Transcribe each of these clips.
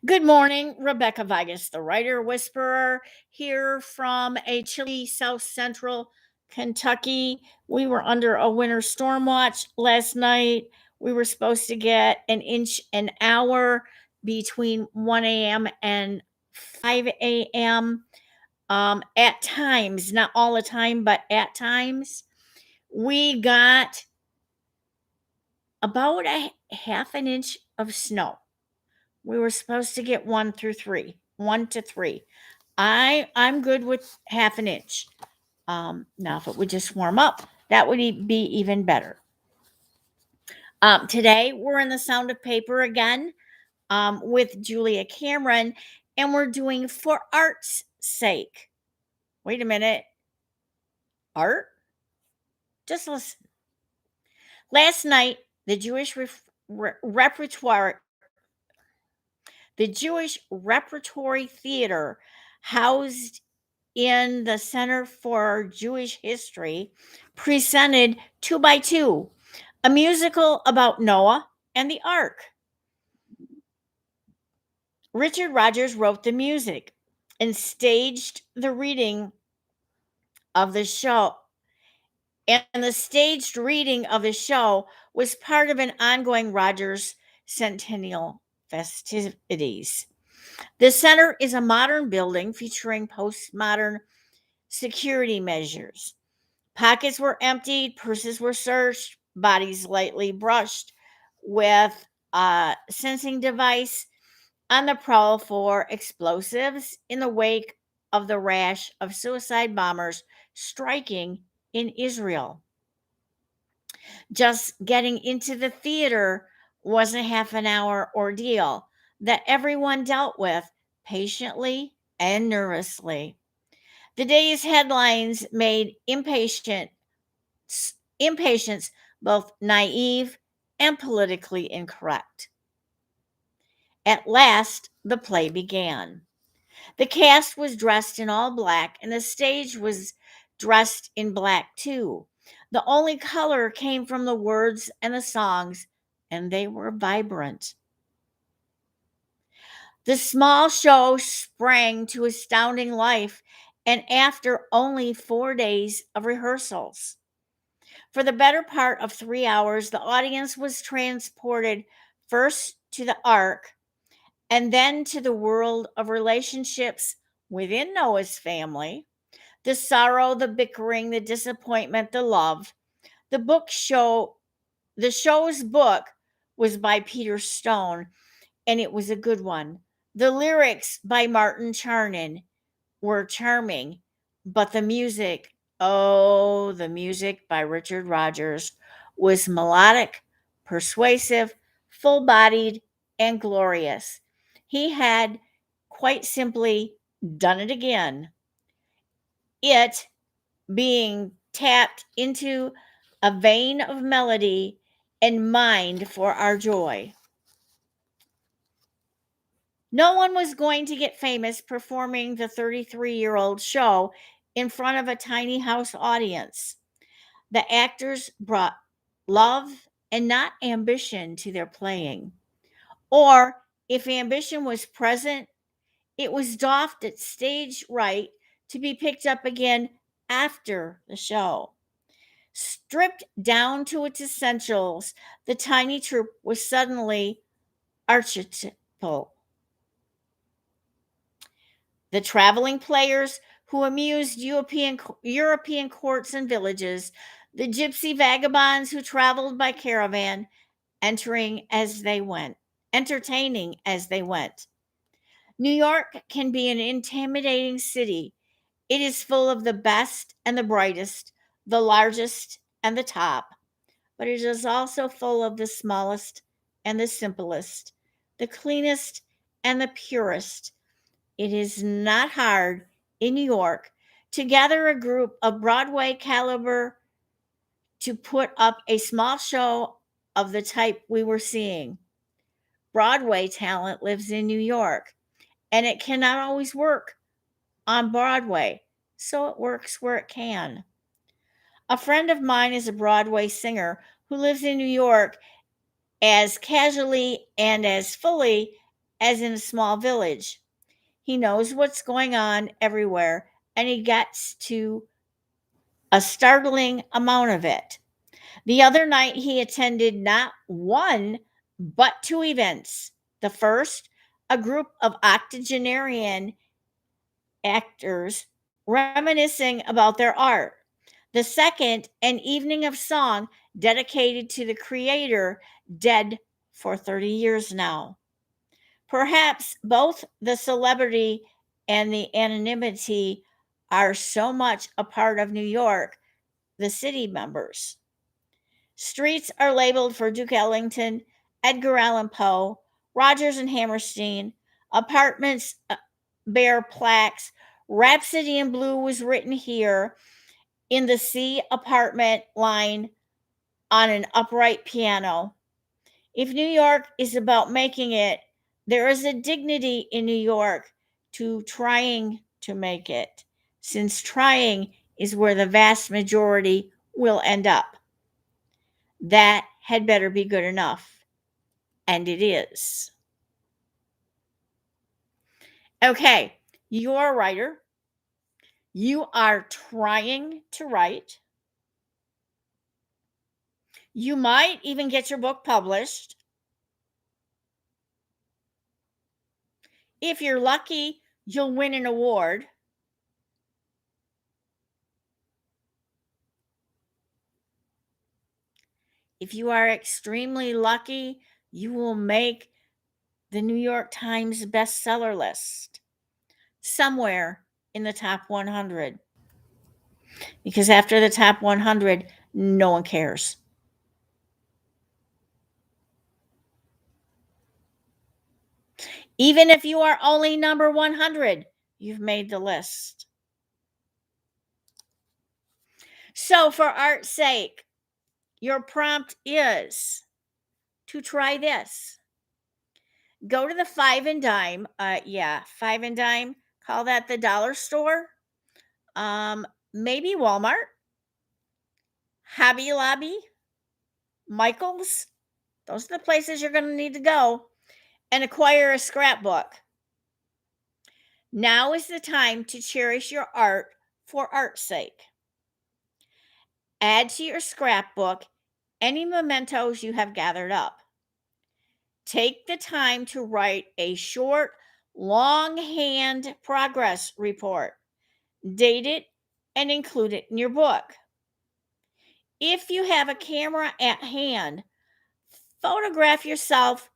Good morning, Rebecca Vigus, the writer whisperer, here from a chilly South Central Kentucky. We were under a winter storm watch last night. We were supposed to get an inch an hour between 1 a.m. and 5 a.m. At times, not all the time, but at times, we got about a half an inch of snow. We were supposed to get 1 to 3. I'm good with half an inch. Now, if it would just warm up, that would be even better. Today, we're in the Sound of Paper again with Julia Cameron, and we're doing For Art's Sake. Wait a minute. Art? Just listen. Last night, repertoire the Jewish Repertory Theater, housed in the Center for Jewish History, presented 2 by 2, a musical about Noah and the Ark. Richard Rodgers wrote the music and staged the reading of the show. And the staged reading of the show was part of an ongoing Rodgers Centennial festivities. The center is a modern building featuring postmodern security measures. Pockets were emptied, purses were searched, bodies lightly brushed with a sensing device on the prowl for explosives in the wake of the rash of suicide bombers striking in Israel. Just getting into the theater was a half an hour ordeal that everyone dealt with patiently and nervously. The day's headlines made impatience both naive and politically incorrect. At last, the play began. The cast was dressed in all black, and the stage was dressed in black too. The only color came from the words and the songs, and they were vibrant. The small show sprang to astounding life, and after only 4 days of rehearsals. For the better part of 3 hours, the audience was transported first to the ark and then to the world of relationships within Noah's family, the sorrow, the bickering, the disappointment, the love. The show's book was by Peter Stone, and it was a good one. The lyrics by Martin Charnin were charming, but the music by Richard Rodgers was melodic, persuasive, full bodied, and glorious. He had quite simply done it again. It being tapped into a vein of melody and mind for our joy. No one was going to get famous performing the 33-year-old show in front of a tiny house audience. The actors brought love and not ambition to their playing. Or if ambition was present, it was doffed at stage right to be picked up again after the show. Stripped down to its essentials, the tiny troupe was suddenly archetypal. The traveling players who amused European courts and villages, the gypsy vagabonds who traveled by caravan, entertaining as they went. New York can be an intimidating city. It is full of the best and the brightest, the largest and the top, but it is also full of the smallest and the simplest, the cleanest and the purest. It is not hard in New York to gather a group of Broadway caliber to put up a small show of the type we were seeing. Broadway talent lives in New York, and it cannot always work on Broadway, so it works where it can. A friend of mine is a Broadway singer who lives in New York as casually and as fully as in a small village. He knows what's going on everywhere, and he gets to a startling amount of it. The other night, he attended not one, but two events. The first, a group of octogenarian actors reminiscing about their art. The second, an evening of song dedicated to the creator, dead for 30 years now. Perhaps both the celebrity and the anonymity are so much a part of New York, the city members. Streets are labeled for Duke Ellington, Edgar Allan Poe, Rogers and Hammerstein. Apartments bear plaques. Rhapsody in Blue was written here in the C apartment line on an upright piano. If New York is about making it, there is a dignity in New York to trying to make it, since trying is where the vast majority will end up. That had better be good enough. And it is. Okay, you're a writer. You are trying to write. You might even get your book published. If you're lucky, you'll win an award. If you are extremely lucky, you will make the New York Times bestseller list somewhere in the top 100. Because after the top 100, no one cares. Even if you are only number 100, you've made the list. So, for art's sake, your prompt is to try this. Go to the five and dime. Five and dime. Call that the dollar store. Maybe Walmart, Hobby Lobby, Michael's. Those are the places you're going to need to go and acquire a scrapbook. Now is the time to cherish your art for art's sake. Add to your scrapbook any mementos you have gathered up. Take the time to write a short, longhand progress report. Date it and include it in your book. If you have a camera at hand, photograph yourself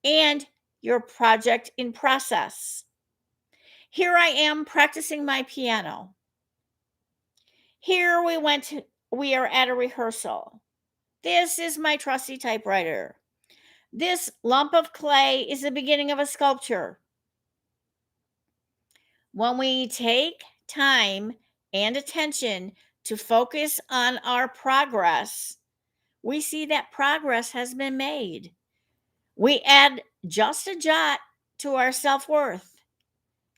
and your project in process. Here I am practicing my piano. Here we are at a rehearsal. This is my trusty typewriter. This lump of clay is the beginning of a sculpture. When we take time and attention to focus on our progress, we see that progress has been made. We add just a jot to our self-worth.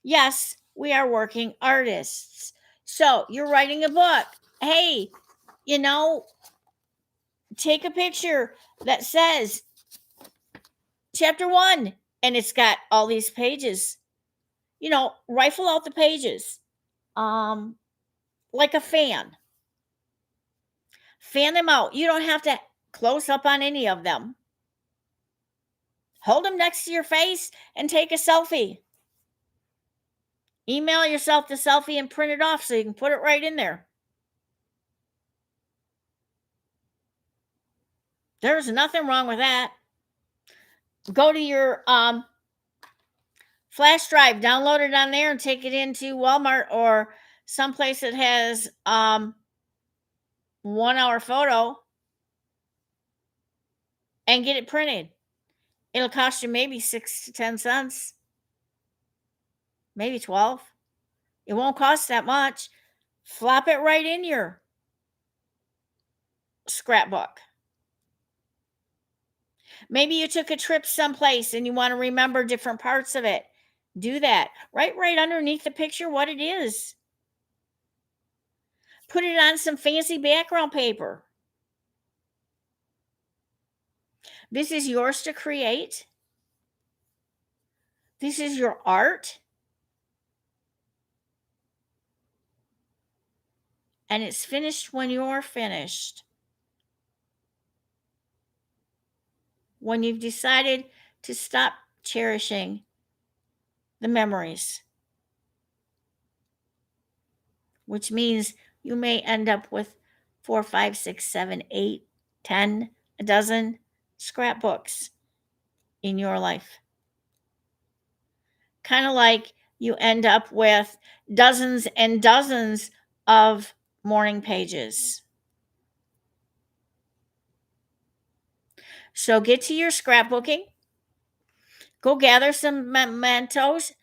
Yes, we are working artists. So you're writing a book. Hey, take a picture that says chapter 1 and it's got all these pages. Rifle out the pages. Like a fan. Fan them out. You don't have to close up on any of them. Hold them next to your face and take a selfie. Email yourself the selfie and print it off so you can put it right in there. There's nothing wrong with that. Go to your flash drive, download it on there and take it into Walmart or someplace that has 1 hour photo and get it printed. It'll cost you maybe 6 to 10 cents, maybe 12. It won't cost that much. Flop it right in your scrapbook. Maybe you took a trip someplace and you want to remember different parts of it. Do that. Write right underneath the picture what it is. Put it on some fancy background paper. This is yours to create. This is your art, and it's finished when you're finished. When you've decided to stop cherishing the memories, which means you may end up with 4, 5, 6, 7, 8, 10, a dozen scrapbooks in your life. Kind of like you end up with dozens and dozens of morning pages. So get to your scrapbooking. Go gather some mementos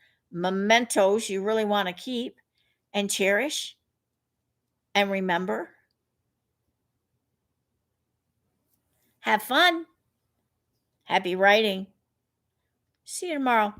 you really want to keep and cherish and remember. Have fun. Happy writing. See you tomorrow.